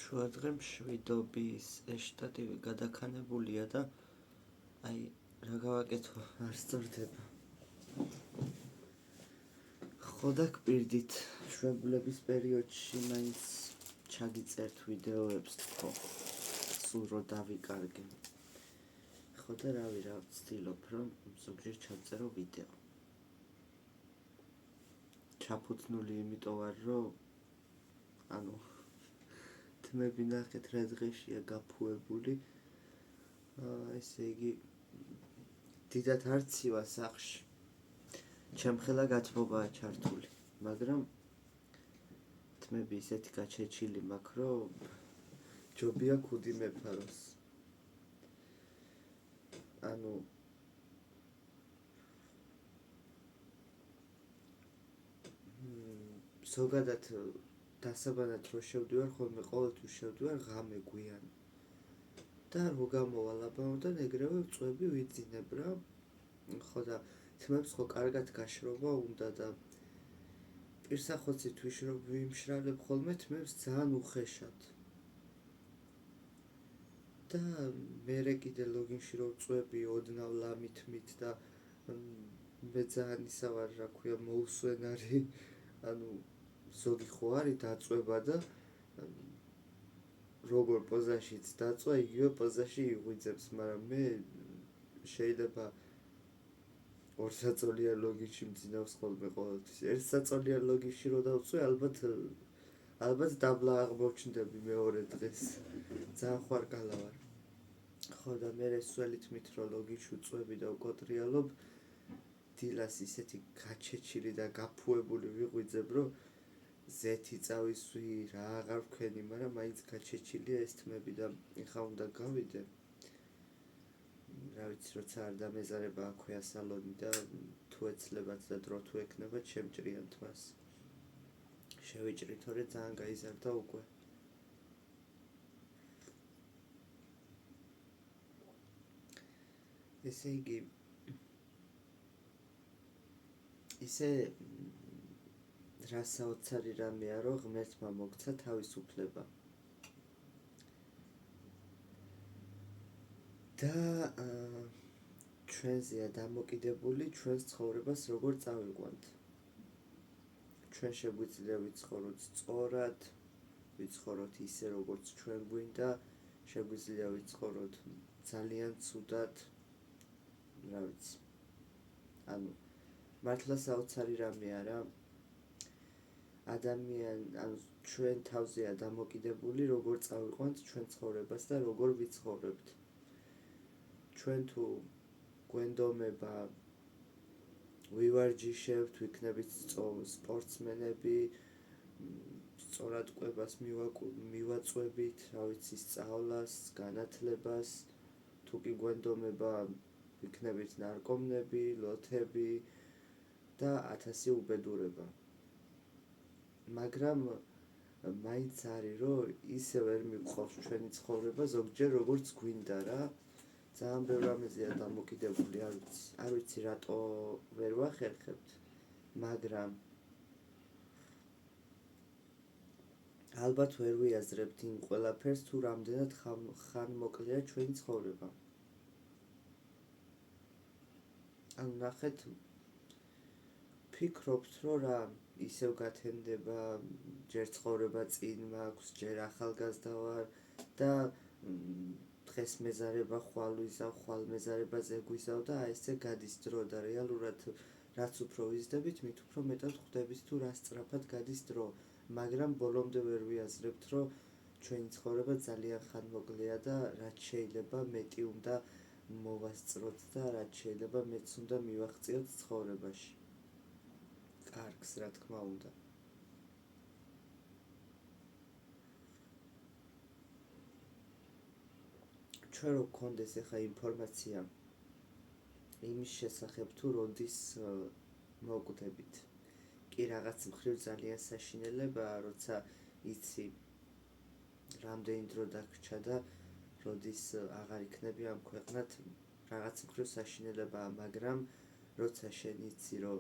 შუადღე მშვიდობის შტატივი გადაქანებულია და აი რა გავაკეთო არ სწორდება. ხოდა გპირდით მშობლების პერიოდში მაინც ჩაგიწერთ ვიდეოებს თქო სულ რო დავიკარგე. ხოდა რავი რა ვცდილობ რომ ზოგჯერ ჩავწერო ვიდეო. ჩაფუთნული იმიტომ ვარ რომ თმები ნახეთ რა დღეშია გაფუებული. ესე იგი დიდად არ ცივა სახლში. ჩემხელა გათმობაა ჩართული, მაგრამ თმები ისეთი გაჩეჩილი მაქვს, რომ ჯობია ქუდი მეფაროს. ზოგადად დასაბანად რო შევდივარ, ხოლმე ყოველთვის შევდივარ ღამე გვიან. და რო გამოვალაბავდან ეგრევე წვები ვიძინებ რა. ხოდა თმებს ხო კარგად გაშრობა უნდა და პირსახოცით ვიმშრალებ ხოლმე თმებს ძალიან უხეშად. და მერე კიდე ლოგინში რო წვები ოდნავ ლამითმით და მე ძალიან ისა ვარ რა ქვია მოუსვენარი. ზოგი ხო არის დაწვება და როგორ პოზაშიც დაწვა, იგივე პოზაში იღვიძებს, მაგრამ მე შეიძლება 2 საწოლიან ლოგინში მძინავს ხოლმე ყოველთვის. 1 საწოლიან ლოგინში რო დავწვე, ალბათ დაბლა აღმოჩნდები მეორე დღეს. ძალიან ხوارკალა ვარ. ხოდა მე სველი თმით რო ლოგინში ვწვევი და ვკოტრიალობ, დილას ისეთი გაჩეჩილი და გაფუებული ვიღვიძებ, რომ ზეთი წავისვი რა აღარ ვქენი, მაგრამ მაინც გაჩეჩილია ეს თმები და ეხა უნდა გავიდე. რა ვიცი, როცა არ დამეზარება აქვეა სალონი და თუ ეცლებათ და დრო თუ ექნებათ, შემჭრიან თმას. შევიჭრით, თორე ძალიან გაიზარდა უკვე. ესე იგი ისე რა საოცარი რამეა, რომ ღმერთმა მოგცა თავისუფლება. და ჩვენზეა დამოკიდებული ჩვენს ცხოვრებას როგორ წავიყვანთ. ჩვენ შეგვიძლია ვიცხოვროთ სწორად, ვიცხოვროთ ისე როგორც ჩვენ გვინდა, შეგვიძლია ვიცხოვროთ ძალიან ცუდად, რა ვიცი. მართლა საოცარი რამეა რა. ჩვენ თავზეა დამოკიდებული როგორ წავიყვანთ ჩვენ ცხოვრებას და როგორ ვიცხოვრებთ. ჩვენ თუ გვენდომება ვივარჯიშებთ, ვიქნებით სპორტსმენები, სწორად კვებას მივაწვევით, რა ვიცი, სწავლას, განათლებას, თუ კი გვენდომება ვიქნებით ნარკომნები, ლოთები და 1000 უბედურება. მაგრამ მაინც არის რომ ისე ვერ მივყავს ჩვენი ცხოვრება ზოგჯერ როგორც გვინდა რა. ძალიან ბევრ რამეზეა დამოკიდებული, არ ვიცი რატო ვერ ვახერხებთ, მაგრამ ალბათ ვერ ვიაზრებთ იმ ყველაფერს თუ რამდენად ხანმოკლეა ჩვენი ცხოვრება. ნახეთ, ფიქრობთ რომ რა ისევ გათენდება, ჯერ ცხოვრება წინ მაქვს, ჯერ ახალგაზრდა ვარ და დღეს მეზარება ხვალ ვიზავ, ხვალ მეზარებაზე გვიზავ და ესე გადის დრო და რეალურად რაც უფრო ვიზრდებით, მით უფრო მეტად ხვდებით თუ რა სწრაფად გადის დრო, მაგრამ ბოლომდე ვერ ვიაზრებთ, რომ ჩვენი ცხოვრება ძალიან ხანმოკლეა და რაც შეიძლება მეტი უნდა მოვასწროთ და რაც შეიძლება მეც უნდა მივაღწიოთ ცხოვრებაში. კარგს, რა თქმა უნდა. ჩვენ რო გქონდეს ახლა ინფორმაცია იმის შესახებ თუ როდის მოკვდებით. კი რაღაც მხრივ ძალიან საშინელებაა, როცა იცი რამდენი დრო დაგრჩა და როდის აღარ იქნები ამ ქვეყნად, რაღაც მხრივ საშინელებაა, მაგრამ როცა შენ იცი რომ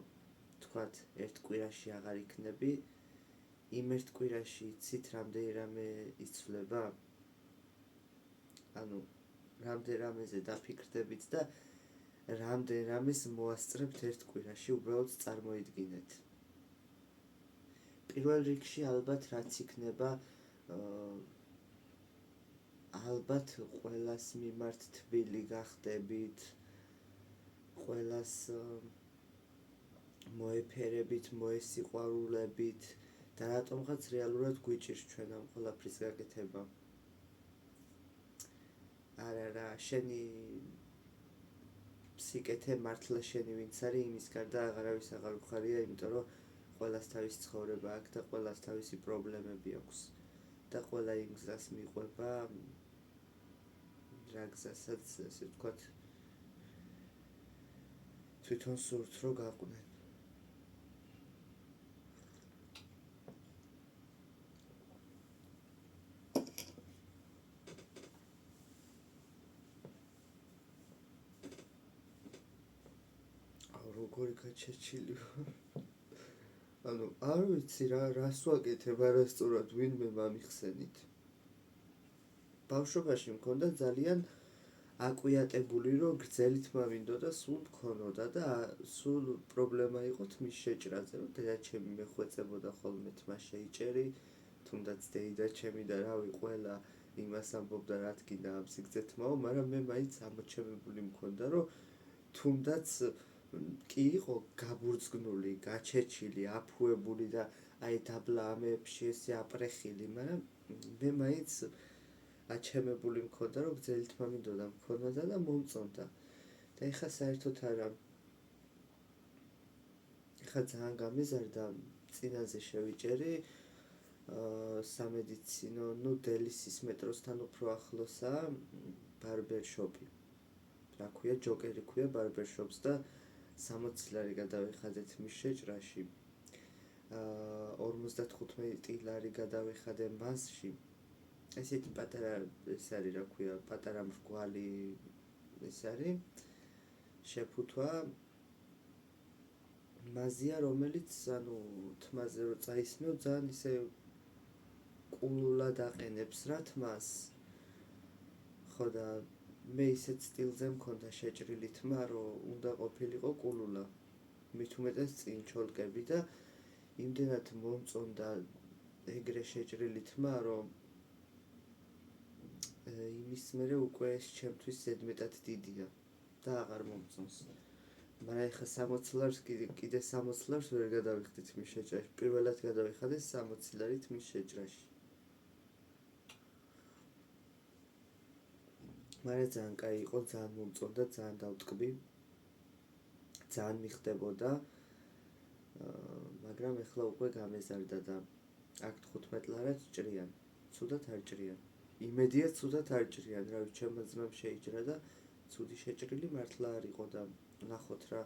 თქვათ ერთ კვირაში აღარ იქნები, იმ ერთ კვირაში იცით რამდენი რამე იცვლება? ანუ რამდენ რამეზე დაფიქრდებით და რამდენ რამეს მოასწრებთ ერთ კვირაში, უბრალოდ წარმოიდგინეთ. პირველ რიგში ალბათ რაც იქნება, ალბათ ყველას მიმართ თბილი გახდებით, ყველას მოეფერებით, მოესიყვარულებით და რატომღაც რეალურად გვიჭირს ჩვენ ამ ყველაფრის გაკეთება. არა, შენი სიკეთე მართლა შენი ვინც არის, იმის გარდა აღარავის აღარ უხარია, იმიტომ რომ ყველას თავისი ცხოვრება აქვს და ყველას თავისი პრობლემები აქვს და ყველა იმ გზას მიყვება, რა გზასაც, ესე ვთქვათ, თვითონ სურთ რომ გაყვნენ. როგორი გაჩერჩილი ვარ. ანუ არ ვიცი რას ვაკეთებ არასწორად ვინმე მომიხსენით. ბავშვობაში მქონდა ძალიან აკვიატებული, რომ გრძელით მამინდოდა სულ მქონოდა და სულ პრობლემა იყო თმის შეჭრაზე, რომ დედაჩემი მეხვეწებოდა ხოლმე თმა შეიჭერი, თუნდაც დეიდაჩემი და რავი ყველა იმას ამბობდა რა თქინდა ამ სიგრძე თმაო, მაგრამ მე მაინც ამოჩემებული მქონდა, რომ თუნდაც კი იყო გაბურძგნული, გაჩეჩილი, აფუებული და აი დაბლა ამებში ესე აპრეხილი, მაგრამ მე მაინც აჩემებული მქონდა, რომ გრძელით მამინდოდა მქონოდა და მომწონდა. და ეხლა საერთოდ არა. ეხლა ძალიან გამეზარდა, წინაზე შევიჭერი სამედიცინო, დელისის მეტროსთან უფრო ახლოსაა ბარბერშოპი. რა ქვია, ჯოკერი ქვია ბარბერშოპს და 60 ლარი გადავიხადე თმის შეჭრაში. 55 ლარი გადავიხადე მასში. ესეთი პატარა ეს არის, რა ქვია, პატარა მრგვალი ეს არის შეფუთვა მაზია, რომელიც ანუ თმაზე რო წაისმევ, ძალიან ისე ყულულად აყენებს რა თმას. ხო და მე ისეთ სტილზე მქონდა შეჭრილი თმა, რომ უნდა ყოფილიყო ყულულა. მით უმეტეს წინ ჩოლკები და იმდენად მომწონდა ეგრე შეჭრილი თმა, რომ იმის მერე უკვე ეს ჩემთვის ზედმეტად დიდია და აღარ მომწონს. მაგრამ ეხლა 60 ლარს კიდე 60 ლარს ვერ გადავიხდი თმის შეჭრაში. პირველად გადავიხადე 60 ლარი თმის შეჭრაში. მაგრამ ძალიან კაი იყო, ძალიან მომწონდა, ძალიან დავტკბი. ძალიან მიხდებოდა. მაგრამ ეხლა უკვე გამეზარდა და აქ 15 ლარად ჭრიან. ცუდად არ ჭრიან. იმედია ცუდად არ ჭრიან, რა ვიცი, ჩემმა ძმამ შეიჭრა და ცუდი შეჭრილი მართლა არ იყო და ნახოთ რა,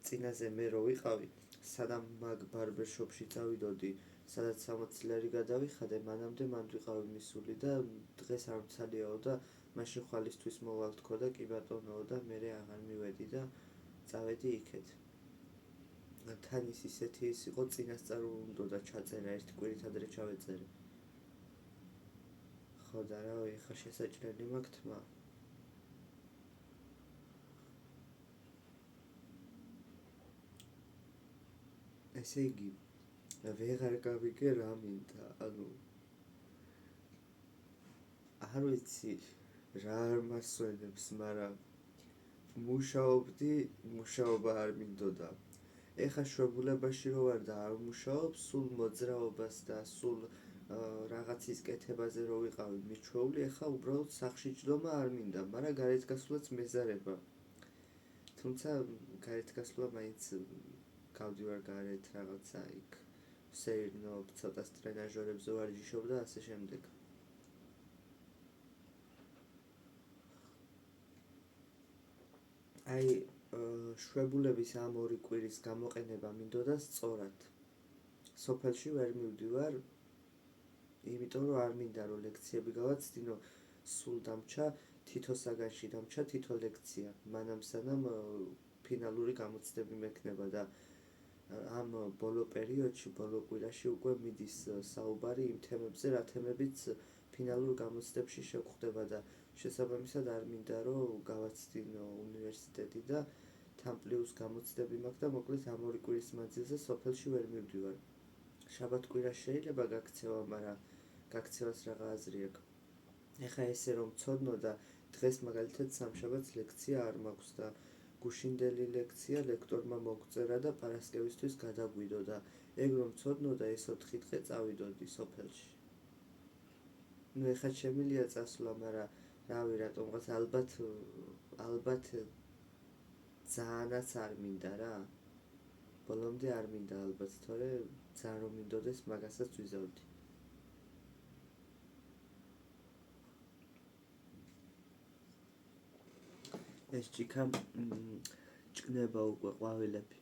წინაზე მე რო ვიყავი, სადამ მაგ ბარბერშოპში წავიდოდი, სადაც 60 ლარი გადავიხადე, მანამდე მანდ ვიყავი მისული და დღეს არ მცალიაო და მაშინ ხვალისთვის მოვალთქო და კი ბატონო და მე აღარ მივედი და წავედი იქეთ. თან ისეთი ის იყო, წინასწარ უნდა ჩაწერა, ერთი კვირით ადრე ჩავეწერე. ხო და რავი, ეხლა შესაჭრელი მაქვს თმა. ესე იგი, ვეღარ გავიგე რა მინდა, ანუ არ ვიცი რა არ მასვენებს, მაგრამ მუშაობდი, მუშაობა არ მინდოდა. ეხლა შვებულებაში რო ვარ და არ ვმუშაობ, სულ მოძრაობას და სულ რაღაცის კეთებაზე რო ვიყავი მიჩვეული, ეხლა უბრალოდ სახლში ჯდომა არ მინდა, მაგრამ გარეთ გასვლაც მეზარება. თუმცა გარეთ გასვლა მაინც გავდივარ გარეთ რაღაცა იქ ვსეირნობ, ცოტა ტრენაჟორებზე ვარჯიშობ და ასე შემდეგ. აი შვებულების ამ 2 კვირის გამოყენება მინდოდა სწორად. სოფელში ვერ მივდივარ, იმიტომ რომ არ მინდა რომ ლექციები გავაცდინო, სულ დამჩა თითო საგანში დამჩა თითო ლექცია. მანამ სანამ ფინალური გამოცდები მექნება და ამ ბოლო პერიოდში, ბოლო კვირაში უკვე მიდის საუბარი იმ თემებზე, რა თემებიც ფინალურ გამოცდებში შეგვხვდება და შესაბამისად არ მინდა რომ გავაცდინო უნივერსიტეტი და თან პლუს გამოცდები მაქვს და მოკლედ ამ ორი კვირის მანძილზე სოფელში ვერ მივდივარ. შაბათ-კვირა შეიძლება გაქცევა, მაგრამ გაქცევას რაღა აზრი აქვს. ეხა ესე რომ ცოდნო და დღეს მაგალითად სამშაბათს ლექცია არ მაქვს და გუშინდელი ლექცია ლექტორმა მოგწერა და პარასკევისთვის გადაგვიდო და ეგ რომ ცოდნო და ეს 4 დღე წავიდოდი სოფელში. ნუ ეხა შემილია წასვლა, მაგრამ რავი რატომღაც ალბათ ძალიანაც არ მინდა რა. ბოლომდე არ მინდა ალბათ, თორე ძალიან რომ მინდოდეს მაგასაც ვიზავდი. ეს ჭიქა ჭკნება უკვე ყვავილები.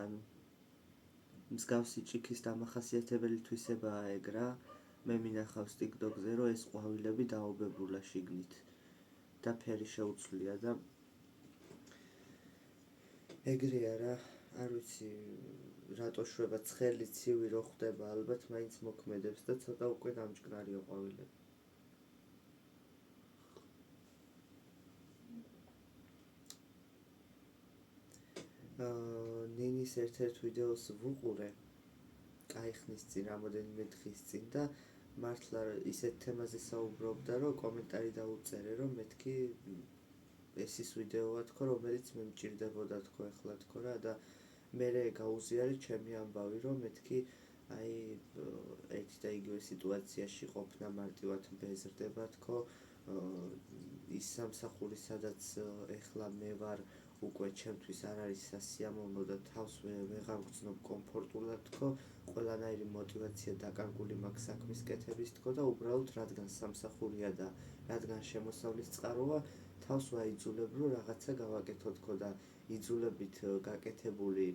ანუ მსგავსი ჭიქის დამახასიათებელი თვისებაა ეგ რა. მე მინახავს TikTok-ზე რომ ეს ყვავილები დაობებულა შიგნით და ფერი შეუცვლია და ეგრეა რა. არ ვიცი რატო შვება ცხელი ცივი რო ხდება, ალბათ მაინც მოქმედებს და ცოტა უკვე დამჭკნარია ყვავილები. ნინის ერთ-ერთ ვიდეოს ვუყურე კაი ხნის წინ, რამოდენიმე დღის წინ და მართლა ისეთ თემაზე საუბრობდა, რომ კომენტარი დაუწერე, რომ მეთქი ეს ის ვიდეოა თქო, რომელიც მე მჭირდებოდა თქო ეხლა თქო რა და მერე გაუზიარე ჩემი ამბავი, რომ მეთქი აი ერთი და იგივე სიტუაციაში ყოფნა მარტივად მბეზრდება თქო, ის სამსახური სადაც ეხლა მე ვარ უკვე ჩემთვის არ არის სასიამოვნო და თავს ვეღარ ვგრძნობ კომფორტულად თქო, ყველანაირი მოტივაცია დაკარგული მაქვს საქმის კეთების თქო და უბრალოდ რადგან სამსახურია და რადგან შემოსავლის წყაროა, თავს ვაიძულებ რომ რაღაცა გავაკეთო თქო და იძულებით გაკეთებული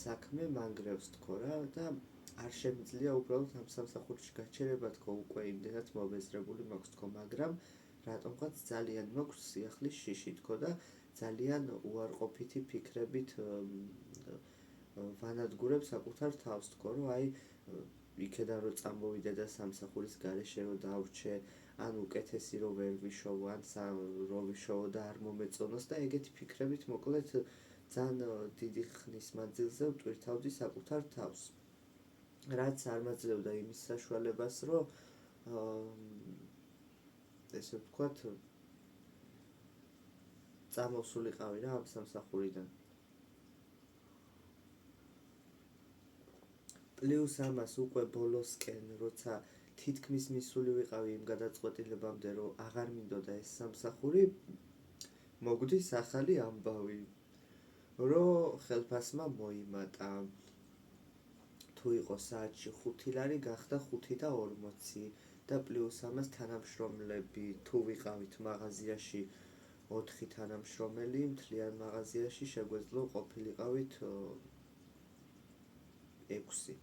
საქმე მანგრევს თქო რა და არ შემიძლია უბრალოდ ამ სამსახურში გაჩერება თქო, უკვე იმდენად მობეზრებული მაქვს თქო, მაგრამ რატომღაც ძალიან მაქვს სიახლის შიში თქო და ძალიან უარყოფითი ფიქრებით ვანადგურებ საკუთარ თავს თქო, რომ აი იქედან რომ წამოვიდე და სამსახურის გარეშე რომ დავრჩე, ან უკეთესი რომ ვერ ვიშოვო, ან რომ ვიშოვო და არ მომეწონოს და ეგეთი ფიქრებით მოკლედ ძალიან დიდი ხნის მანძილზე ვტვირთავდი საკუთარ თავს. რაც არ მაძლევდა იმის საშუალებას, რომ ესე ვთქვათ წამოვსულიყავი რა ამ სამსახურიდან. პლუს ამას უკვე ბოლოსკენ, როცა თითქმის მისული ვიყავი იმ გადაწყვეტილებამდე, რომ აღარ მინდოდა ეს სამსახური, მოგვდის ახალი ამბავი, რომ ხელფასმა მოიმატა. თუ იყო საათში 5 ლარი, გახდა 5.40 და პლუს ამას თანამშრომლები, თუ ვიყავით მაღაზიაში 4 თანამშრომელი, მთლიან მაღაზიაში შეგვეძლო ყოფილიყავით 6.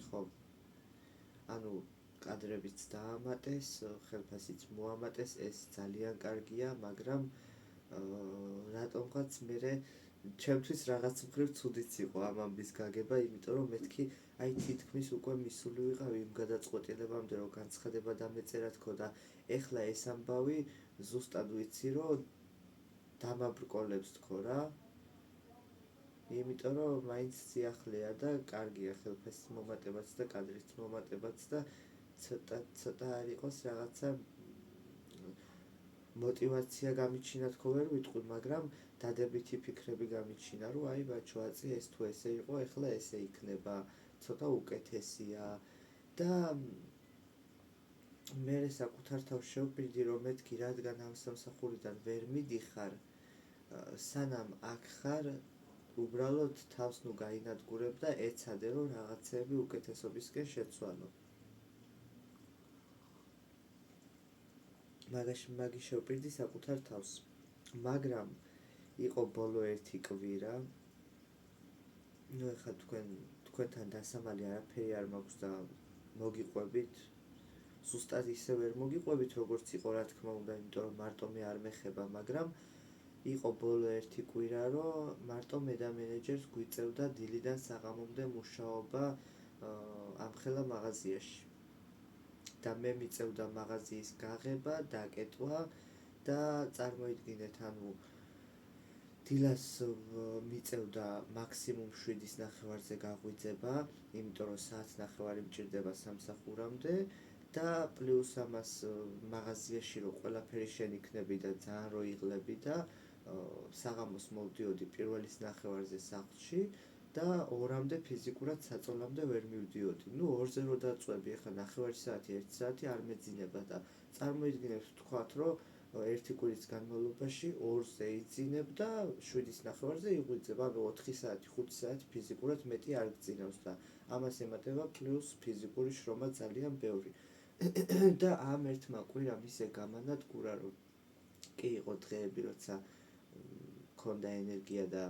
ხო, ანუ კადრებიც დაამატეს, ხელფასიც მოამატეს, ეს ძალიან კარგია, მაგრამ რატომღაც მერე ჩემთვის რაღაც მხრივ ცუდიც იყო ამ ამბის გაგება, იმიტომ რომ მეთქი აი თითქმის უკვე მისული ვიყავი იმ გადაწყვეტილებამდე, რომ განცხადება დამეწერა თქო და ეხლა ეს ამბავი ზუსტად ვიცი, რომ დამაბრკოლებს თქო რა. იმიტომ რომ მაინც სიახლეა და კარგია ხელფასის მომატებაც და კადრის მომატებაც და ცოტა არ იყოს რაღაცა მოტივაცია გამიჩინა თქო ვერ ვიტყვი, მაგრამ დადებითი ფიქრები გამიჩინა, რომ აი ბაჩო აწი ეს თუ ესე იყო, ეხლა ესე იქნება, ცოტა უკეთესია და მე საკუთარ თავს შევპირდი, რომ მეთქი რადგან ამ სამსახურიდან ვერ მიდიხარ, სანამ აქ ხარ, უბრალოდ თავს ნუ გაინადგურებ და ეცადე რომ რაღაცები უკეთესობისკენ შეცვალო. მაგის შევპირდი საკუთარ თავს. მაგრამ იყო ბოლო ერთი კვირა, ნუ ეხლა თქვენთან დასამალი არაფერი არ მაქვს და მოგიყვებით, ზუსტად ისე ვერ მოგიყვებით, როგორც იყო რა თქმა უნდა, იმიტომ რომ მარტო მე არ მეხება, მაგრამ იყო ბოლო ერთი კვირა, რომ მარტო მე და მენეჯერს გვიწევდა დილიდან საღამომდე მუშაობა ამხელა მაღაზიაში. და მე მიწევდა მაღაზიის გაღება, დაკეტვა და წარმოიდგინეთ, ანუ დილას მიწევდა მაქსიმუმ 7:30-ზე გაღვიძება, იმიტომ რომ საათს ნახევარი მჭირდება სამსახურამდე და პლუს ამას მაღაზიაში რომ ყველაფერი შეникნები და ძალიან რო იღლები და საღამოს მოვდიოდი პირველის ნახევარზე სახლში და 2-მდე ფიზიკურად საწოლამდე ვერ მივდიოდი. ნუ 2-ზე რო დაწვევი, ახლა ნახევარი საათი, 1 საათი არ მეძინება და წარმოიდგინეთ თქვათ, რომ ერთი კვირის განმავლობაში 2-ზე იძინებ და 7:30-ზე იღვიძებ, ანუ 4 საათი, 5 საათი ფიზიკურად მეტი არ გძინავს და ამას ემატება პლუს ფიზიკური შრომა ძალიან ბევრი. და ამ ერთმა კვირამ ისე გამანადგურა, რომ კი იყო დღეები, როცა მქონდა ენერგია და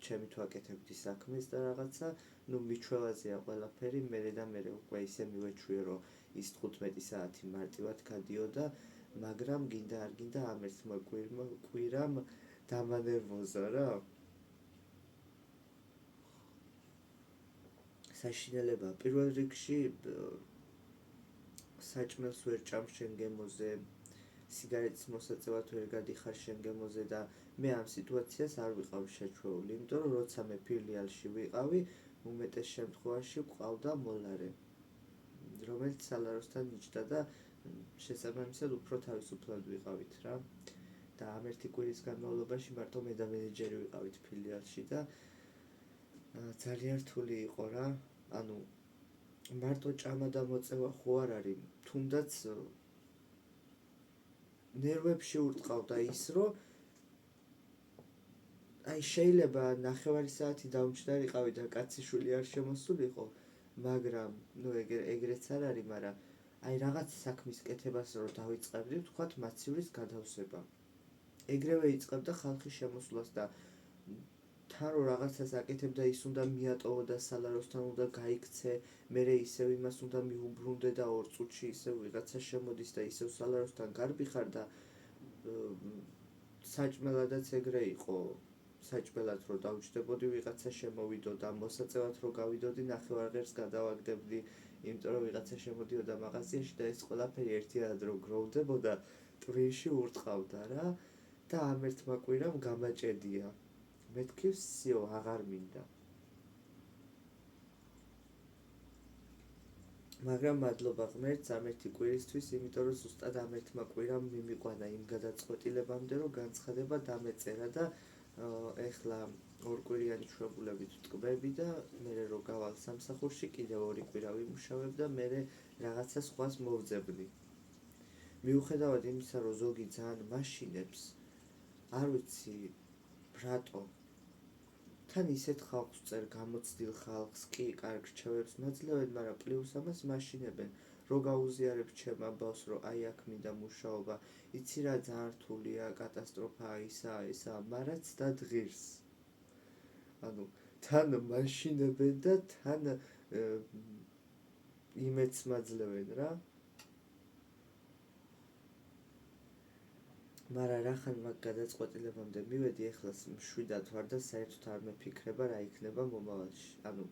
ჩემი თუ აკეთებდი საქმეს და რაღაცა, ნუ მიჩვევაზეა ყველაფერი, მერე და მერე უკვე ისე მივეჩვიე, რომ ის 15 საათი მარტივად გადიოდა, მაგრამ გინდა არ გინდა ამ ერთმა კვირამ დამანერვოზა რა. საშინელება პირველ რიგში საჭმელს ვერ ჭამ შენ გემოზე, სიგარეტის მოსაწევად ვერ გადიხარ შენ გემოზე და მე ამ სიტუაციას არ ვიყავი შეჩვეული, იმიტომ რომ როცა მე ფილიალში ვიყავი, უმეტეს შემთხვევაში გვყავდა მოლარე, რომელიც სალაროსთან იჯდა და შესაბამისად უფრო თავისუფლად ვიყავით რა. და ამ ერთი კვირის განმავლობაში მარტო მე და მენეჯერი ვიყავით ფილიალში და ძალიან რთული იყო რა. ანუ მარტო ჭამა და მოწევა ხო არ არის, თუნდაც ნერვებში ურტყავდა ის, რომ აი შეიძლება ნახევარი საათი დაუმჩნარიყავი და კაციშვილი არ შემოსულიყო, მაგრამ ნუ ეგრეც არ არის, მაგრამ აი რაღაც საქმის კეთებას რო დავიწყებდი, ვთქვათ მაცივრის გადავსება. ეგრევე იწყებდა ხალხის შემოსვლას და თან რო რაღაცას აკეთებდა, ის უნდა მიატოვო და სალაროსთან უნდა გაიქცე, მერე ისევ იმას უნდა მიუბრუნდე და 2 წუთში ისევ ვიღაცა შემოდის და ისევ სალაროსთან გარბიხარ და საჭმელადაც ეგრე იყო. საჭმელად რო დავჯდებოდი, ვიღაცა შემოვიდო და მოსაწევად რო გავიდოდი, ნახევარ ღერს გადავაგდებდი, იმიტომ რომ ვიღაცა შემოდიოდა მაღაზიაში და ეს ყველაფერი ერთიანად რო გროვდებოდა, ტვინში ურტყავდა რა. და ამ ერთმა კვირამ გამაჭედია. მეთქი ვსიო, აღარ მინდა. მაგრამ მადლობა ღმერთს ამ ერთი კვირისთვის, იმიტომ რომ ზუსტად ამ ერთმა კვირამ მიმიყვანა იმ გადაწყვეტილებამდე, რომ განცხადება დამეწერა და ეხლა 2 კვირიანი ჩვეულებებით ვტკბები და მერე რო გავალ სამსახურში, კიდევ 2 კვირა ვიმუშავებ და მერე რაღაცა სხვას მოვძებნი. მიუხედავად იმისა, რომ ზოგი ძალიან მაშინებს, არ ვიცი რატო. თან ისეთ ხალხს წერ, გამოცდილ ხალხს, კი კარგ რჩევებს მაძლევენ, მაგრამ პლუს ამას მაშინებენ. რო გაუზიარებ ჩემ ამბავს, რომ აი აქ მინდა მუშაობა, იცი რა ძალიან რთულია, კატასტროფაა, ისაა, მარაც და დღირს. ანუ თან მაშინებენ და თან იმედს მაძლევენ რა. მაგრამ რახან მაგ გადაწყვეტილებამდე მივედი, ეხლა მშვიდად ვარ და საერთოდ არ მეფიქრება რა იქნება მომავალში. ანუ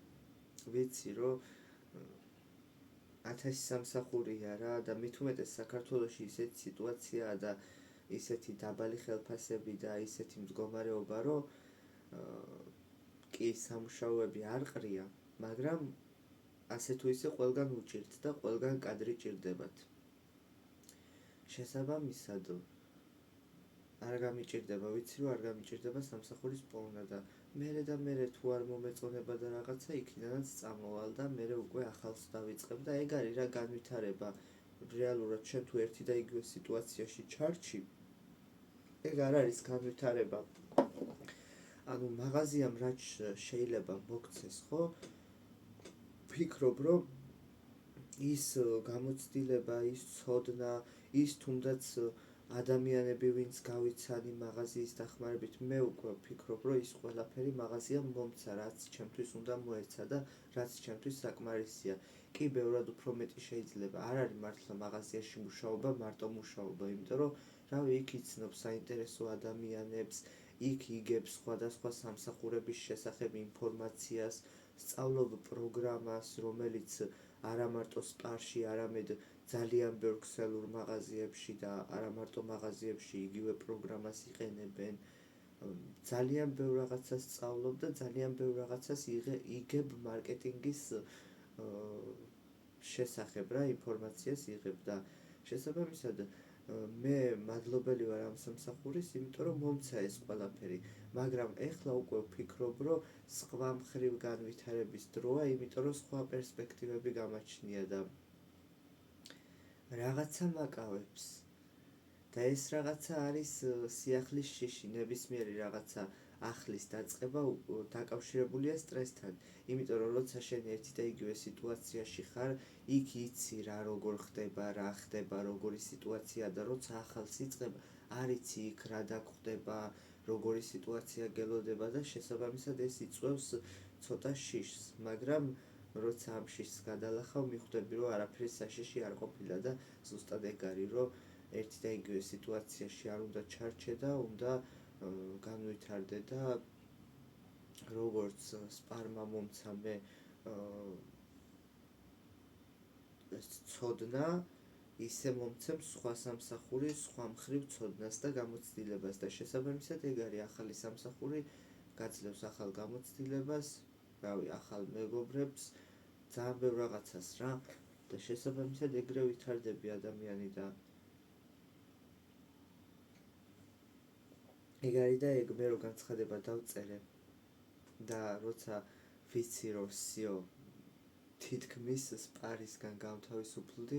ვიცი, რომ 1000 სამსახურია რა და მით უმეტეს საქართველოში ისეთი სიტუაციაა და ისეთი დაბალი ხელფასები და ისეთი მდგომარეობა, რომ კი სამუშაოები არ ყრია, მაგრამ ასე თუ ისე ყველგან უჭირთ და ყველგან კადრი ჭირდებათ. შესაბამისად არ გამიჭირდება, ვიცი რომ არ გამიჭირდება სამსახურის პოვნა და მერე თუ არ მომეწონება და რაღაცა, იქიდანაც წამოვალ და მერე უკვე ახალს დავიწყებ და ეგ არის რა განვითარება. რეალურად შენ თუ ერთი და იგივე სიტუაციაში ჩარჩი, ეგ არ არის განვითარება. ანუ მაღაზიამ რაც შეიძლება მოგცეს, ხო? ვფიქრობ, რომ ის გამოცდილება, ის ცოდნა, ის თუნდაც ადამიანები, ვინც გავიცანი მაღაზიის დახმარებით, მე უკვე ვფიქრობ, რომ ის ყველაფერი მაღაზიამ მომცა, რაც ჩემთვის უნდა მოეცა და რაც ჩემთვის საკმარისია. კი, ბევრად უფრო მეტი შეიძლება. არ არის მართლა მაღაზიაში მუშაობა, მარტო მუშაობა, იმიტომ რომ რავი, იქ იცნობს საინტერესო ადამიანებს, იქ იგებს სხვადასხვა სამსახურების შესახებ ინფორმაციას, სწავლობ პროგრამას, რომელიც არა მარტო სპარში, არამედ ძალიან ბევრ ქსელურ მაღაზიებში და არა მარტო მაღაზიებში იგივე პროგრამას იყენებენ. ძალიან ბევრ რაღაცას სწავლობ და ძალიან ბევრ რაღაცას იგებ მარკეტინგის შესახებ რა, ინფორმაციას იღებ და შესაბამისად მე მადლობელი ვარ ამ სამსახურის, იმიტომ რომ მომცა ეს ყველაფერი, მაგრამ ეხლა უკვე ვფიქრობ, რომ სხვა მხრივ განვითარების დროა, იმიტომ რომ სხვა პერსპექტივები გამაჩნია და რაღაცა მაკავებს. და ეს რაღაცა არის სიახლის შიში, ნებისმიერი რაღაცა ახლის დაწყება დაკავშირებულია სტრესთან. იმიტომ რომ როცა შენ ერთი და იგივე სიტუაციაში ხარ, იქ იცი რა როგორ ხდება, რა ხდება, როგორი სიტუაცია და როცა ახალს იწყებ, არ იცი იქ რა დაგხვდება, როგორი სიტუაცია გელოდება და შესაბამისად ეს იწვევს ცოტა შიშს, მაგრამ როცა ამ შიშს გადალახავ, მიხვდები რომ არაფერი საშიში არ ყოფილა და ზუსტად ეგ არის, რომ ერთი და იგივე სიტუაციაში არ უნდა ჩარჩე და უნდა განვითარდე და როგორც სპარმა მომცა მე ცოდნა, ისე მომცემ სხვა სამსახურის სხვა მხრივ ცოდნას და გამოცდილებას და შესაბამისად ეგ არის ახალი სამსახური, გაძლევს ახალ გამოცდილებას, რავი, ახალ მეგობრებს, ძალიან ბევრ რაღაცას რა და შესაბამისად ეგრე ვითარდება ადამიანი და ეგ არის და ეგ მე რო განცხადება დავწერე და როცა ვიცი რომ სიო თითქმის სპარისგან გამთავისუფლდი,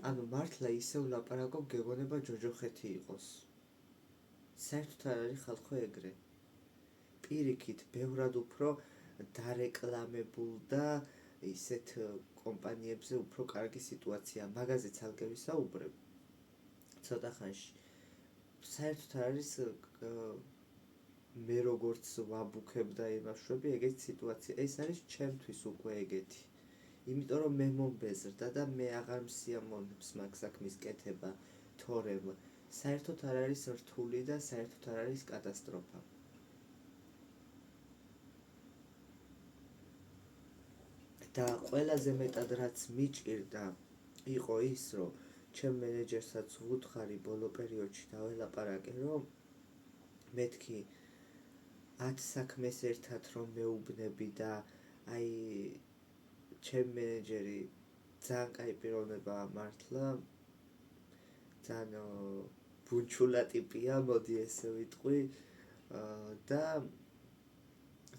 ანუ მართლა ისევ ლაპარაკობ, გეგონება ჯოჯოხეთი იყოს. საერთოდ არ არის ხალხო ეგრე. პირიქით, ბევრად უფრო დარეკლამებულ და ისეთ კომპანიებზე უფრო კარგი სიტუაცია, მაგაზე ცალკე ვისაუბრებ ცოტა ხანში. საერთოდ არ არის მე როგორც ვაბუქებ და იმაშვები ეგეთი სიტუაცია, ეს არის ჩემთვის უკვე ეგეთი. იმიტომ რომ მე მომბეზრდა და მე აღარ მსიამოვნებს მაგ საქმის კეთება, თორემ საერთოდ არ არის რთული და საერთოდ არ არის კატასტროფა. და ყველაზე მეტად რაც მიჭირდა იყო ის, რომ ჩემ მენეჯერსაც ვუთხარი ბოლო პერიოდში დაველაპარაკე, რომ მეთქი 10 საქმეს ერთად რომ მეუბნები და აი ჩემ მენეჯერი ძალიან კაი პიროვნებაა მართლა, ძალიან ბუნჩულა ტიპია, მოდი ესე ვიტყვი და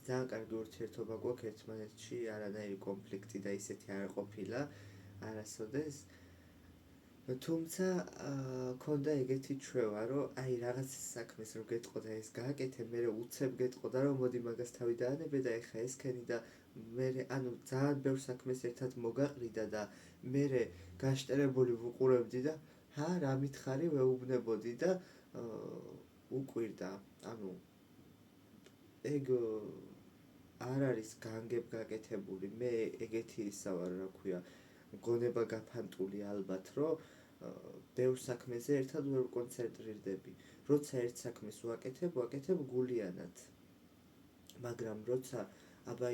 ძალიან კარგი ურთიერთობა გვაქვს ერთმანეთში, არანაირი კონფლიქტი და ისეთი არ ყოფილა არასოდეს. თუმცა ქონდა ეგეთი ჩვევა, რომ აი რაღაც საქმეს რომ გეტყოდა ეს გააკეთე, მერე უცებ გეტყოდა რომ მოდი მაგას თავი დაანებე და ეხა ესქენი და მერე ანუ ძალიან ბევრ საქმეს ერთად მოგაყრიდა და მერე გაშტერებული ვუყურებდი და რა მითხარი ვეუბნებოდი და უკვირდა. ანუ ეგ არ არის განგებ გაკეთებული, მე ეგეთი ისა ვარ, რა ქვია, გონება გაფანტული ალბათ, რომ ბევრ საქმეზე ერთად ვერ კონცენტრირდები. როცა ერთ საქმეს ვაკეთებ გულიანად. მაგრამ როცა აბა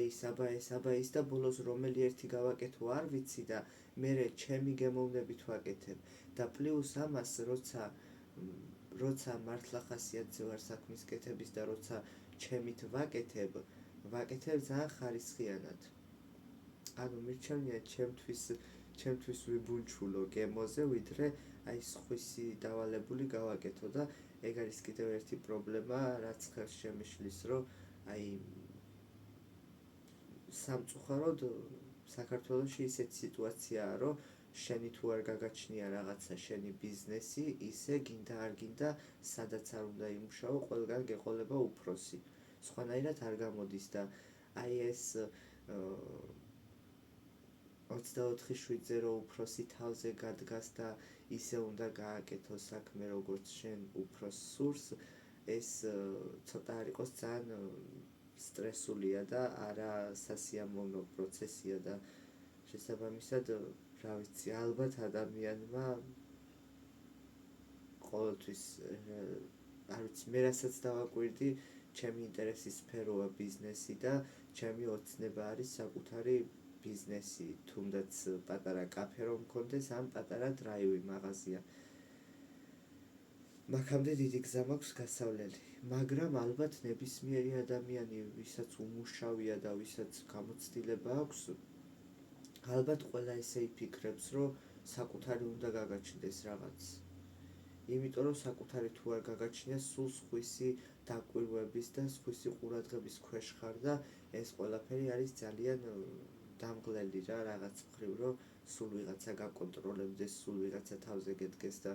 ის და ბოლოს რომელი ერთი გავაკეთო არ ვიცი და მერე ჩემი გემოვნებით ვაკეთებ და პლუს ამას როცა მართლა ხასიათზე ვარ საქმის კეთების და როცა ჩემით ვაკეთებ ძალიან ხარისხიანად. ანუ მირჩევნია ჩემთვის ვიბუნჩულო გემოზე, ვიდრე აი სხვისი დავალებული გავაკეთო და ეგ არის კიდევ ერთი პრობლემა, რაც ხელს შემიშლის, რომ აი სამწუხაროდ საქართველოში ისეთი სიტუაციაა, რომ შენი თუ არ გაგაჩნია რაღაცა, შენი ბიზნესი, ისე გინდა არ გინდა, სადაც არ უნდა იმუშაო, ყველგან გეყოლება უფროსი. სხვანაირად არ გამოდის და აი ეს 24/7-ზე რომ უფროსი თავზე გადგას და ისე უნდა გააკეთო საქმე, როგორც შენ უფროს სურს, ეს ცოტა არ იყოს ძალიან სტრესულია და არა სასიამოვნო პროცესია და შესაბამისად, რა ვიცი, ალბათ ადამიანმა ყოველთვის არ ვიცი, მე რასაც დავაკვირდი, ჩემი ინტერესის სფეროა ბიზნესი და ჩემი ოცნება არის საკუთარი ბიზნესი, თუნდაც პატარა კაფე რომ მქონდეს, ან პატარა დრაივი მაღაზია. მაგამდე დიდი გზა მაქვს გასავლელი, მაგრამ ალბათ ნებისმიერი ადამიანი, ვისაც უმუშავია და ვისაც გამოცდილება აქვს, ალბათ ყველა ესე იფიქრებს, რომ საკუთარი უნდა გაგაჩნდეს რაღაც. იმიტომ რომ საკუთარი თუ არ გაგაჩნიას, სულ სხვისი დაკვირვების და სხვისი ყურადღების ქვეშ ხარ და ეს ყველაფერი არის ძალიან დამღლელი რა რაღაც მხრივ, რომ სულ ვიღაცა გაკონტროლებდეს, სულ ვიღაცა თავზე გედგეს და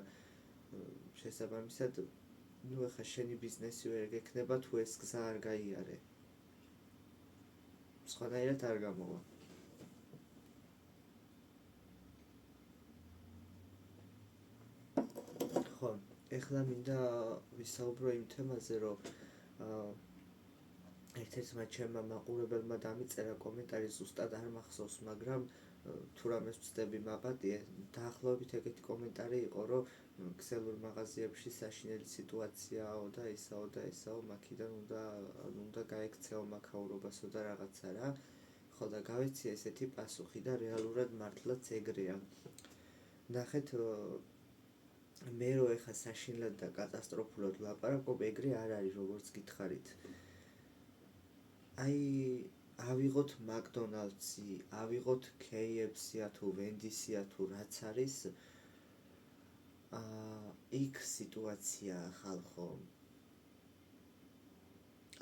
შესაბამისად, ნუ ეხა შენი ბიზნესი ვერ გექნება თუ ეს გზა არ გაიარე. სხვანაირად არ გამოვა. ხო, ეხლა მინდა ვისაუბრო იმ თემაზე, რომ ერთ-ერთმა ჩემმა მაყურებელმა დამიწერა კომენტარი, ზუსტად არ მახსოვს, მაგრამ თუ რამეს ვწდები მაპატიე, დაახლოებით ეგეთი კომენტარი იყო, რომ ქსელურ მაღაზიებში საშინელი სიტუაციაო და ესაო, მაქიდან უნდა გაექცეო მაქაურობასო და რაღაცა რა. ხო და გავეცი ესეთი პასუხი და რეალურად მართლაც ეგრეა. ნახეთ, მე რო ეხა საშინლად და კატასტროფულად ვლაპარაკობ, ეგრე არ არის, როგორც გითხარით. აი, ავიღოთ მაკდონალდსი, ავიღოთ KFC-ა თუ ვენდისია თუ რაც არის, იქ სიტუაცია ხალხო.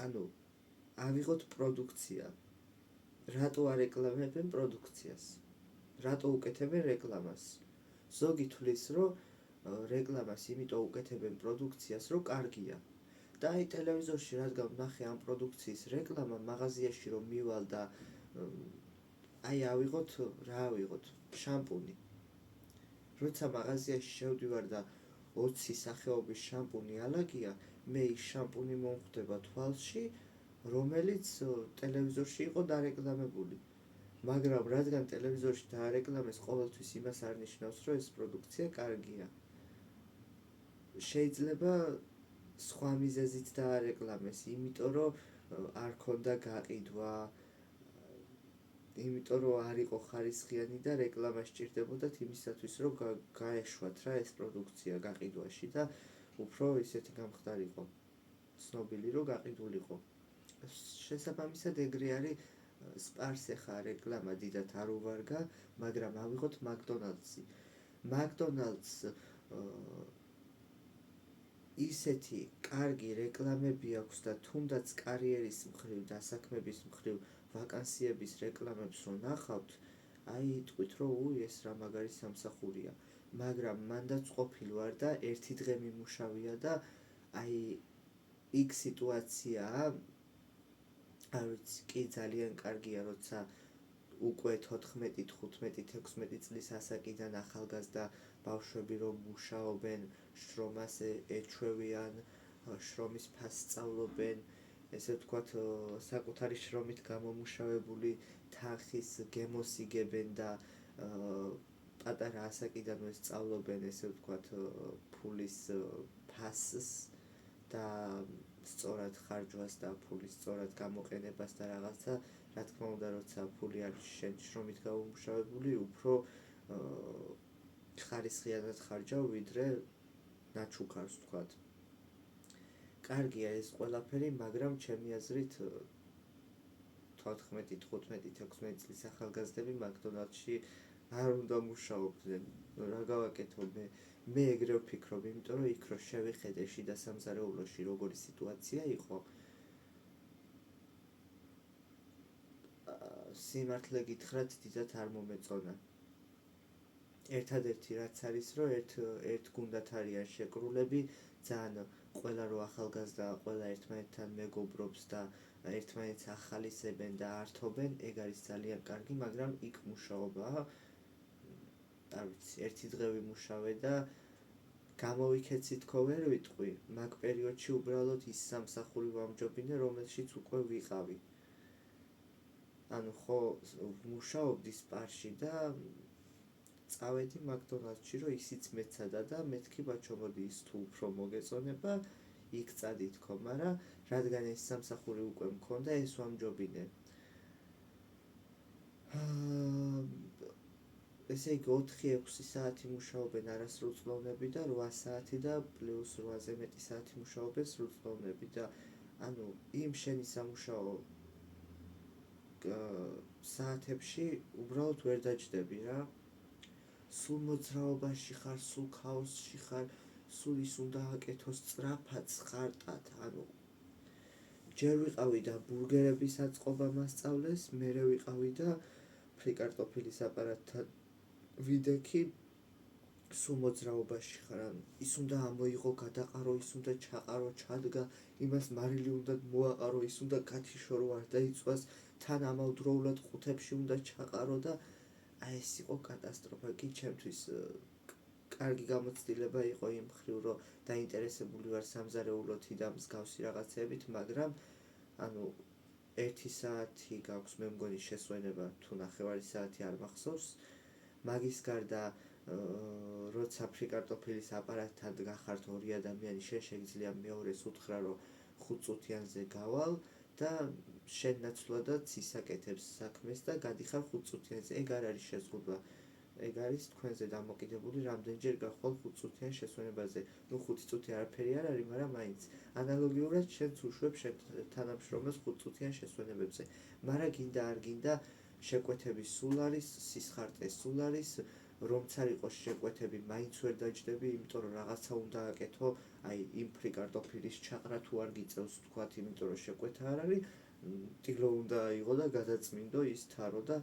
ანუ, ავიღოთ პროდუქცია. რატო არ ეკლამებენ პროდუქციას? რატო უკეთებენ რეკლამას? ზოგი თვლის, რომ რეკლამას იმიტომ უკეთებენ პროდუქციას, რომ კარგია. და აი ტელევიზორში რადგან ვნახე ამ პროდუქციის რეკლამა, მაღაზიაში რომ მივალ და აი ავიღოთ, რა ავიღოთ? შამპუნი. როცა მაღაზიაში შევდივარ და 20 სახეობის შამპუნი ალაგია, მე ის შამპუნი მომხვდება თვალში, რომელიც ტელევიზორში იყო დარეკლამებული. მაგრამ რადგან ტელევიზორში დაარეკლამეს, ყოველთვის იმას არ ნიშნავს, რომ ეს პროდუქცია კარგია. შეიძლება სხვა მიზეზით დაარეკლამეს, იმიტომ რომ არ ქონდა გაყიდვა, იმიტომ რომ არ იყო ხარისხიანი და რეკლამა სჭირდებოდათ იმისათვის, რომ გაეშვათ რა ეს პროდუქცია გაყიდვაში და უფრო ისეთი გამხდარიყო, ცნობილი რომ გაყიდულიყო. შესაბამისად ეგრე არის სპარს ეხა რეკლამა დიდად არ უვარგა, მაგრამ ავიღოთ მაკდონალდსი. მაკდონალდს ისეთი კარგი რეკლამები აქვს და თუნდაც კარიერის მხრივ, დასაქმების მხრივ, ვაკანსიების რეკლამებს რო ნახავთ, აი იტყვით, რომ ეს რა მაგარი სამსახურია. მაგრამ მანდაც ყოფილი ვარ და ერთი დღე მიმუშავია და აი იქ სიტუაციაა, არ ვიცი, კი ძალიან კარგია, როცა უკვე 14, 15, 16 წლის ასაკიდან ახალგაზრდა ბავშვები რომ მუშაობენ, შრომას ეჩვევიან, შრომის ფასს სწავლობენ, ესე ვთქვათ, საკუთარი შრომით გამომუშავებული თანხის გემოს იგებენ და პატარა ასაკიდანვე სწავლობენ, ესე ვთქვათ, ფულის ფასს და სწორად ხარჯვას და ფულის სწორად გამოყენებას და რაღაცა, რა თქმა უნდა, როცა ფული არის შენ შრომით გამომუშავებული, უფრო ხარისხიანად ხარჯავ, ვიდრე ნაჩუქარს ვთქვათ. კარგია ეს ყველაფერი, მაგრამ ჩემი აზრით 14, 15, 16 წლის ახალგაზრდები მაკდონალდსში არ უნდა მუშაობდნენ. რა გავაკეთო მე ეგრე ვფიქრობ, იმიტომ რომ იქ რო შევიხედე შიდა სამზარეულოში როგორი სიტუაცია იყო, სიმართლე გითხრათ, დიდად არ მომეწონა. ერთადერთი რაც არის, რომ ერთ გუნდად არიან შეკრულები, ძალიან ყველა რო ახალგაზრდა, ყველა ერთმანეთთან მეგობრობს და ერთმანეთს ახალისებენ და ართობენ, ეგ არის ძალიან კარგი, მაგრამ იქ მუშაობა, არ ვიცი, ერთი დღე ვიმუშავე და გამოვიქეცი თქო ვერ ვიტყვი, მაგ პერიოდში უბრალოდ ის სამსახური ვამჯობინე, რომელშიც უკვე ვიყავი. ანუ ხო, ვმუშაობდი სპარში და წავედი მაკდონალდსში, რომ ისიც მეცადა და მეთქი ბაჩო მოდი ის თუ უფრო მოგეწონება, იქ წადი თქო, მაგრამ რადგან ეს სამსახური უკვე მქონდა, ეს ვამჯობინე. ესე იგი 4-6 საათი მუშაობენ არასრულწლოვნები და 8 საათი და პლუს 8-ზე მეტი საათი მუშაობენ სრულწლოვნები და ანუ იმ შენი სამუშაო საათებში უბრალოდ ვერ დაჯდები რა. სულ მოძრაობაში ხარ, სულ ქაოსში ხარ, სულ ის უნდა აკეთოს სწრაფად, ხარტად, ანუ ჯერ ვიყავი და ბურგერების აწყობა მასწავლეს, მერე ვიყავი და ფრიკარტოფილის აპარატთან ვიდექი, სულ მოძრაობაში ხარ, ანუ ის უნდა ამოიღო, გადაყარო, ის უნდა ჩაყარო, ჩადგა, იმას მარილი უნდა მოაყარო, ის უნდა გათიშო, არ დაიწვას, თან ამავდროულად ყუთებში უნდა ჩაყარო და აი ეს იყო კატასტროფა. კი ჩემთვის კარგი გამოცდილება იყო იმ მხრივ, რომ დაინტერესებული ვარ სამზარეულოთი და მსგავსი რაღაცებით, მაგრამ ანუ 1 საათი გაქვს მე მგონი შესვენება, თუ 9 საათი არ მახსოვს. მაგის გარდა როცა ფრიკარტოფილის აპარატთან გახართ 2 ადამიანი, შენ შეგიძლია მეორეს უთხრა, რომ 5 წუთიანზე გავალ და შენ ნაცვლადაც ისაკეთებს საქმეს და გადიხარ 5 წუთიანზე. ეგ არ არის შეზღუდვა. ეგ არის თქვენზე დამოკიდებული, რამდენჯერ გახვალ 5 წუთიან შესვენებაზე. ნუ 5 წუთი არაფერი არ არის, მაგრამ მაინც ანალოგიურად შენც უშვებ შენ თანამშრომელს 5 წუთიან შესვენებებზე. მაგრამ გინდა არ გინდა შეკვეთები სულ არის, სისხარტე სულ არის, რომც არ იყოს შეკვეთები მაინც ვერ დაჯდები, იმიტომ რომ რაღაცა უნდა აკეთო, აი იმ ფრიკარტოფილის ჩაყრა თუ არ გიწევს თქვათ, იმიტომ რომ შეკვეთა არ არის, ტილო უნდა აიღო და გადაწმინდო ის თარო და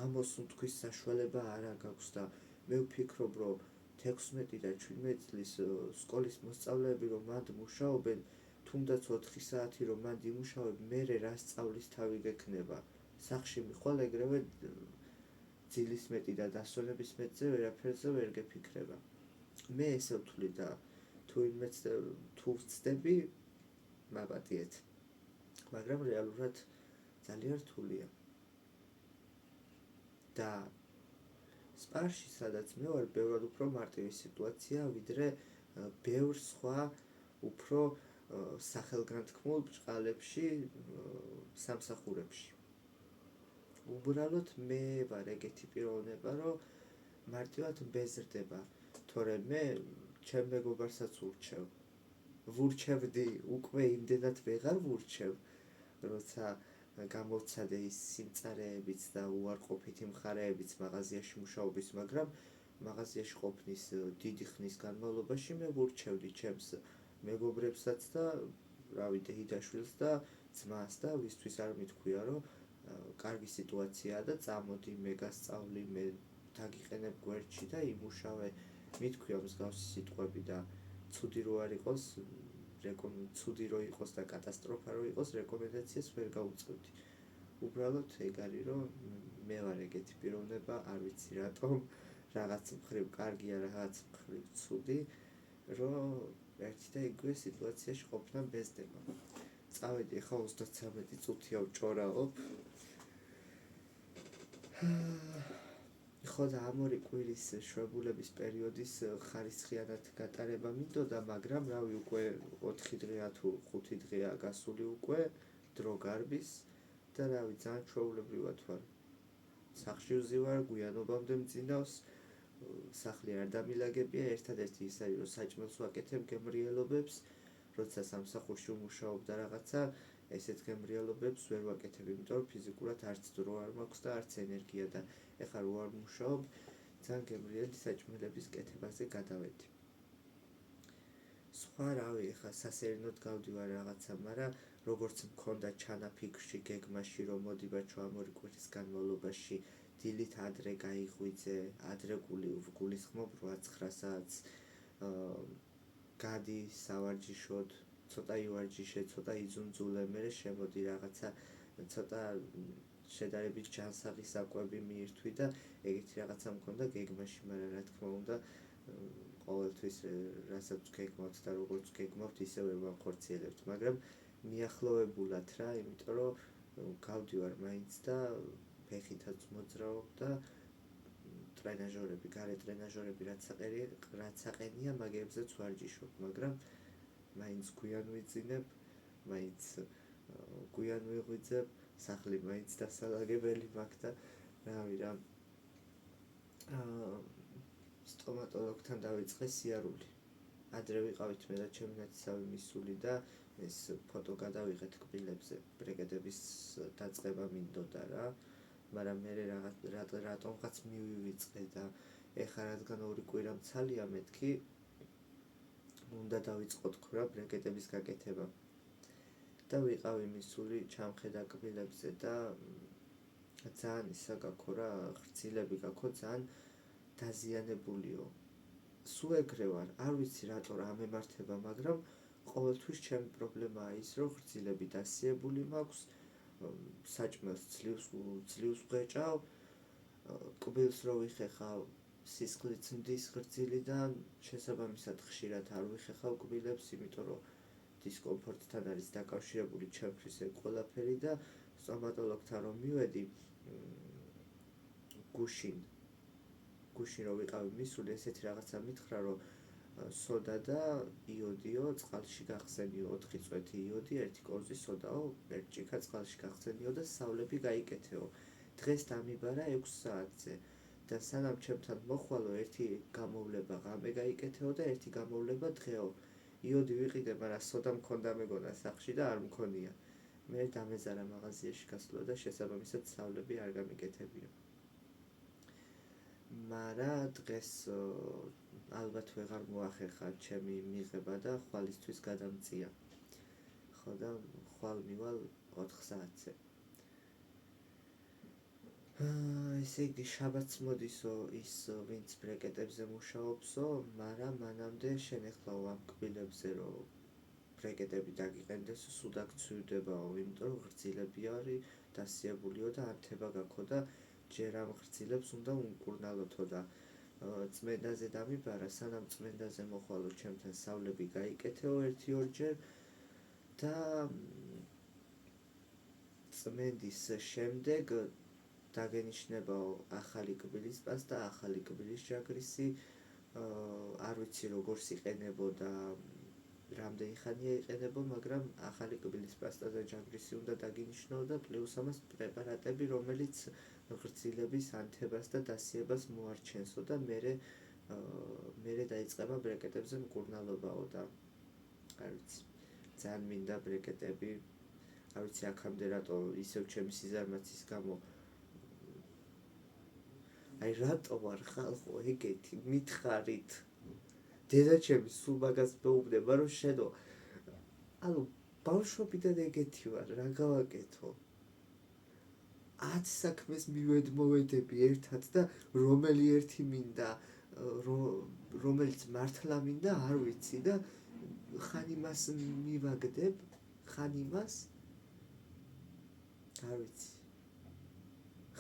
ამოს უთქვის საშუალება არა გაქვს და მე ვფიქრობ, რომ 16 და 17 წლის სკოლის მოსწავლეები რომ მანდ მუშაობენ, თუნდაც 4 საათი რომ მანდ იმუშაობენ, მერე რა სწავლის თავი გექნება. სახში მიხვალ ეგრევე ძილის მეტი და დასვენების მეტზე ვერაფერზე ვერ გეფიქრება. მე ესე ვთვლი და თუ ვცდები, მაპატიეთ. მაგრამ რეალურად ძალიან რთულია. და სპარში, სადაც მე ვარ, ბევრად უფრო მარტივი სიტუაცია, ვიდრე ბევრ სხვა უფრო სახელგანთქმულ ბჭყალებში, სამსახურებში. უბრალოდ მე ვარ ეგეთი პიროვნება, რომ მარტივად მბეზრდება, თორემ მე ჩემ მეგობარსაც ვურჩევდი, უკვე იმდენად ვეღარ ვურჩევ, როცა გამოვცადე ის სიმწარეებიც და უარყოფითი მხარეებიც მაღაზიაში მუშაობის, მაგრამ მაღაზიაში ყოფნის დიდი ხნის განმავლობაში მე ვურჩევდი ჩემს მეგობრებსაც და რავი დეიდაშვილს და ძმას და ვისთვის არ მithქვია, რომ კარგი სიტუაციაა და წამოდი მე გასწავლი, მე დაგიყენებ გვერდში და იმუშავე, მithქვია მსგავსი სიტყვები და ცუდი რო არ იყოს, ცუდი რო იყოს და კატასტროფა რო იყოს, რეკომენდაციას ვერ გაუწევდი. უბრალოდ ეგ არის, რომ მე ვარ ეგეთი პიროვნება, არ ვიცი რატომ, რაღაც მხრივ კარგია, რაღაც მხრივ ცუდი, რომ ერთი და იგივე სიტუაციაში ყოფნა მბეზდება. წავედი, ახლა 33 წუთია ვჭორაობ. ხო და ამ 2 კვირის შვებულების პერიოდის ხარისხიანად გატარება მინდოდა, მაგრამ რავი უკვე 4 დღეა თუ 5 დღეა გასული უკვე დრო გარბის და რავი ძალიან ჩვეულებრივად ვარ. სახლში ვზივარ, გვიანობამდე მძინავს, სახლი არ დამილაგებია, ერთადერთი ის არის, რომ საჭმელს ვაკეთებ გემრიელობებს, როცა სამსახურში ვმუშაობ და რაღაცა ესეთ გემრიელობებს ვერ ვაკეთებ, იმიტომ რომ ფიზიკურად არც დრო არ მაქვს და არც ენერგია და ეხლა რო არ ვმუშაობ, ძალიან გემრიელი საჭმელების კეთებაზე გადავედი. სხვა რავი, ეხლა სასერინოდ გავდივარ რაღაცა, მაგრამ როგორც მქონდა ჩანაფიქრში, გეგმაში, რომ მოდი ბაჩო ამ 2 კვირის განმავლობაში დილით ადრე გაიღვიძე, ადრე გულისხმობ 8-9 საათს, გადი სავარჯიშოდ, ცოტა ივარჯიშე, ცოტა იძუნძულე, მერე შემოდი რაღაცა, ცოტა შედარებით ჯანსაღი საკვები მიირთვი და ეგეთი რაღაცა მქონდა გეგმაში, მაგრამ რა თქმა უნდა, ყოველთვის რასაც გეგმავთ და როგორც გეგმავთ, ისე ვერ ვახორციელებთ, მაგრამ მიახლოვებულად რა, იმიტომ რომ გავდივარ მაინც და ფეხითაც მოძრაობ და ტრენაჟორები, გარე ტრენაჟორები რაც საყენია, მაგებზეც ვარჯიშობ, მაგრამ მაინც გვიან ვიძინებ, მაინც გვიან ვიღვიძებ, სახლი მაინც დასალაგებელი მაქვს და რავი რა სტომატოლოგთან დავიწყე სიარული. ადრე ვიყავით მე და ჩემი ნათესავი მისული და ეს ფოტო გადავიღეთ კბილებზე, ბრეკეტების დაწყება მინდოდა რა, მაგრამ მე რატომღაც მივივიწყე და ეხლა რადგან 2 კვირა მცალია მეთქი, უნდა დავიწყო თქო რა ბრეკეტების გაკეთება. და ვიყავი მისული, ჩამხედა კბილებზე და ძალიან ისა გაქო რა, ხრცილები გაქო ძალიან დაზიანებულიო. სულ ეგრე ვარ, არ ვიცი რატო რა ამემართება, მაგრამ ყოველთვის ჩემი პრობლემაა ის, რომ ხრცილები დასიებული მაქვს, საჭმელს ძლივს ვღეჭავ, კბილს რო ვიხეხავ, სისხლიც მდის ხრცილიდან, შესაბამისად ხშირად არ ვიხეხავ კბილებს, იმიტომ რომ დისკომფორტთან არის დაკავშირებული ჩემთვის ეგ ყველაფერი და სტომატოლოგთან რომ მივედი, გუშინ რო ვიყავი მისული, ესეთი რაღაცა მითხრა, რომ სოდა და იოდიო წყალში გახსენიო, 4 წვეთი იოდი, 1 კორზი სოდაო, 1 ჭიქა წყალში გახსენიო და სავლები გაიკეთეო. დღეს დამიბარა 6 საათზე და სანამ ჩემთან მოხვალო, ერთი გამოვლება ღამე გაიკეთეო და ერთი გამოვლება დღეო. იოდი ვიყიდე, მაგრამ სოდა მქონდა მეგონა სახლში და არ მქონია. მე დამეზარა მაღაზიაში გასვლა და შესაბამისად სავლები არ გამიკეთებია. მაგრამ დღეს ალბათ ვეღარ მოახერხა ჩემი მიღება და ხვალისთვის გადამწია. ხო და ხვალ მივალ 4 საათზე. ესე იგი შაბათს მოდისო ის ვინც ბრეკეტებზე მუშაობსო, მაგრამ მანამდე შენეხლაო ამ კბილებზე რომ ბრეკეტები დაგიყენდეს, სუდაკ ცვივდებაო, იმიტომ რომ ღვრძილები არის დასიებულიო და ანთება გაქო და ჯერ ამ ღვრძილებს უნდა უმკურნალოთო და წმენდაზე დამიბარა, სანამ წმენდაზე მოხვალო ჩემთან სავლები გაიკეთეო 1-2 ჯერ და წმენდის შემდეგ დაგენიშნებაო ახალი კბილის პასტა, ახალი კბილის ჯაგრისი, არ ვიცი როგორს იყენებო და რამდენი ხანია იყენებო, მაგრამ ახალი კბილის პასტა და ჯაგრისი უნდა დაგინიშნო და პლუს ამას პრეპარატები, რომელიც ღვრძილების ანთებას და დასიებას მოარჩენსო და მერე დაიწყება ბრეკეტებზე მკურნალობაო და არ ვიცი, ძალიან მინდა ბრეკეტები, არ ვიცი აქამდე რატო ისევ ჩემი სიზარმაცის გამო აი რატო ვარ ხალხო ეგეთი, მითხარით. დედაჩემი სულ მაგას მეუბნება, რომ შენო, ანუ ბავშვობიდან ეგეთი ვარ, რა გავაკეთო? 10 საქმეს მივედმოვედები ერთად და რომელი ერთი მინდა, რომელიც მართლა მინდა, არ ვიცი და ხან იმას მივაგდებ, ხან იმას, არ ვიცი.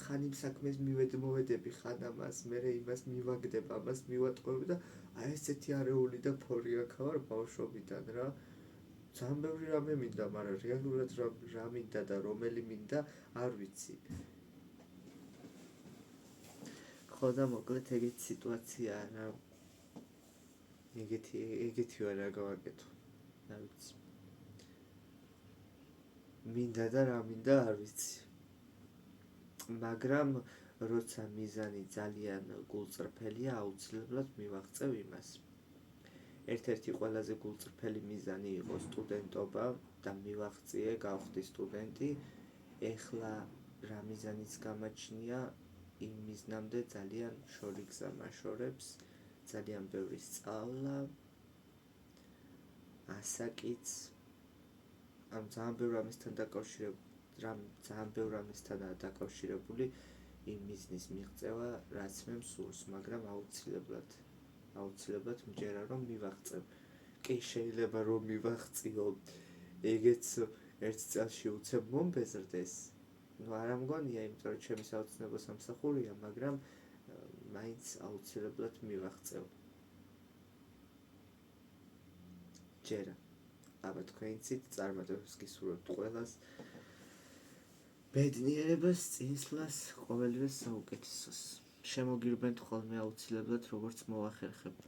ხან იმ საქმეს მივედმოვედები, ხან ამას, მერე იმას მივაგდებ, ამას მივატყუებ და აი ესეთი არეული და ფორიაქა ვარ ბავშვობიდან რა. ძალიან ბევრი რამე მინდა, მაგრამ რეალურად რა მინდა და რომელი მინდა, არ ვიცი. ხო და მოკლედ ეგეთი სიტუაციაა რა. ეგეთი ვარ, რა გავაკეთო. არ ვიცი. მინდა და რა მინდა, არ ვიცი. მაგრამ როცა მიზანი ძალიან გულწრფელია, აუცილებლად მივაღწევ იმას. ერთ-ერთი ყველაზე გულწრფელი მიზანი იყო სტუდენტობა და მივაღწიე, გავხდი სტუდენტი. ეხლა რა მიზანიც გამაჩნია, იმ მიზნამდე ძალიან შორი გზა მაშორებს, ძალიან ბევრი სწავლა, ასაკიც, ამ ძალიან ბევრ ამისთანაა დაკავშირებული იმ მიზნის მიღწევა, რაც მე მსურს, მაგრამ აუცილებლად მჯერა რომ მივაღწევ. კი შეიძლება რომ მივაღწიო, ეგეც ერთ წელში უცებ მომბეზრდეს. არა მგონია, იმიტომ რომ ჩემი საოცნებო სამსახურია, მაგრამ მაინც აუცილებლად მივაღწევ. ჯერა. აბა თქვენიცით წარმატებას გისურვებთ ყველას. ბედნიერებას, წინსვლას, ყოველივეს საუკეთესოს. შემოგირბენთ ხოლმე აუცილებლად როგორც მოახერხებ.